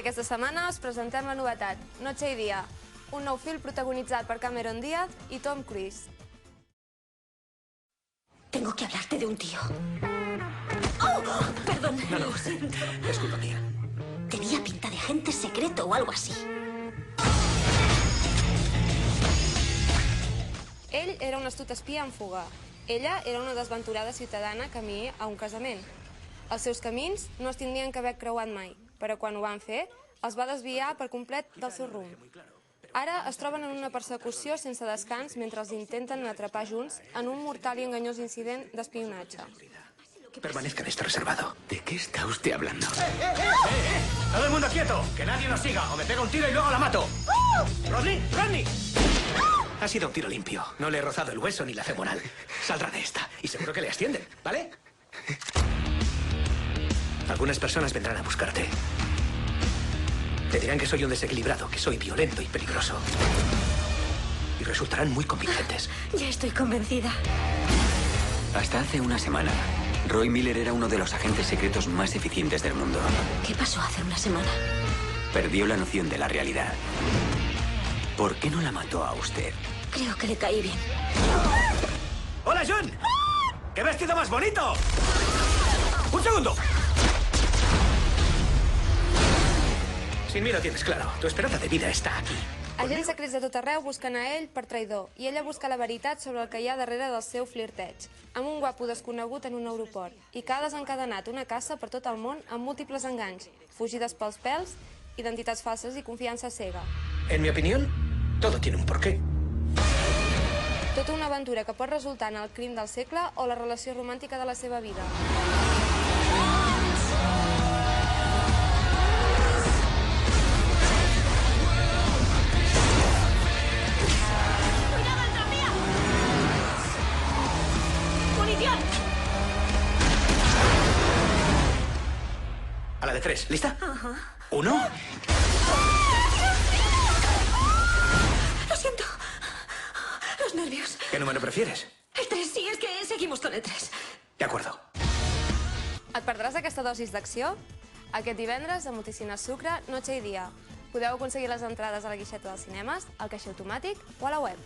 Aquesta setmana us presentem la novetat, Noche y Día, un nou film protagonitzat per Cameron Díaz i Tom Cruise. Tengo que hablarte de un tío. ¡Oh! Perdón, lo siento. Es culpa mía. Tenía pinta de agente secreto o algo así. Ell era un astut espia en fuga. Ella era una desventurada ciutadana camí a un casament. Els seus camins no es tindrien que haver creuat mai, però quan ho van fer, els va desviar per complet del seu rumb. Ara es troben en una persecució sense descans mentre els intenten atrapar junts en un mortal i enganyós incident d'espionatge. Permanezca en este reservado. ¿De qué está usted hablando? ¡Todo el mundo quieto! ¡Que nadie nos siga! ¡O me pega un tiro y luego la mato! ¡Rodney! ¡Rodney! Ha sido un tiro limpio. No le he rozado el hueso ni la femoral. Saldrá de esta. Y seguro que le ascienden, ¿vale? Algunas personas vendrán a buscarte. Te dirán que soy un desequilibrado, que soy violento y peligroso. Y resultarán muy convincentes. Ya estoy convencida. Hasta hace una semana, Roy Miller era uno de los agentes secretos más eficientes del mundo. ¿Qué pasó hace una semana? Perdió la noción de la realidad. ¿Por qué no la mató a usted? Creo que le caí bien. ¡Hola, John! ¡Qué vestido más bonito! ¡Un segundo! Sin mí lo tienes claro. Tu esperanza de vida está aquí. Agents secrets de tot arreu busquen a ell per traïdor i ella busca la veritat sobre el que hi ha darrere del seu flirteig, amb un guapo desconegut en un aeroport, i que ha desencadenat una caça per tot el món amb múltiples enganys, fugides pels pèls, identitats falses i confiança cega. En mi opinión, todo tiene un porqué. Tota una aventura que pot resultar en el crim del segle o la relació romàntica de la seva vida. A la de 3. ¿Lista? ¿Uno? Lo siento. Los nervios. ¿Qué número prefieres? El 3, sí, es que seguimos con el 3. De acuerdo. Et perdràs aquesta dosis d'acció? Aquest divendres, a Multicines Sucre, Noche y Día. Podeu aconseguir les entrades a la guixeta dels cinemes, al caixer automàtic o a la web.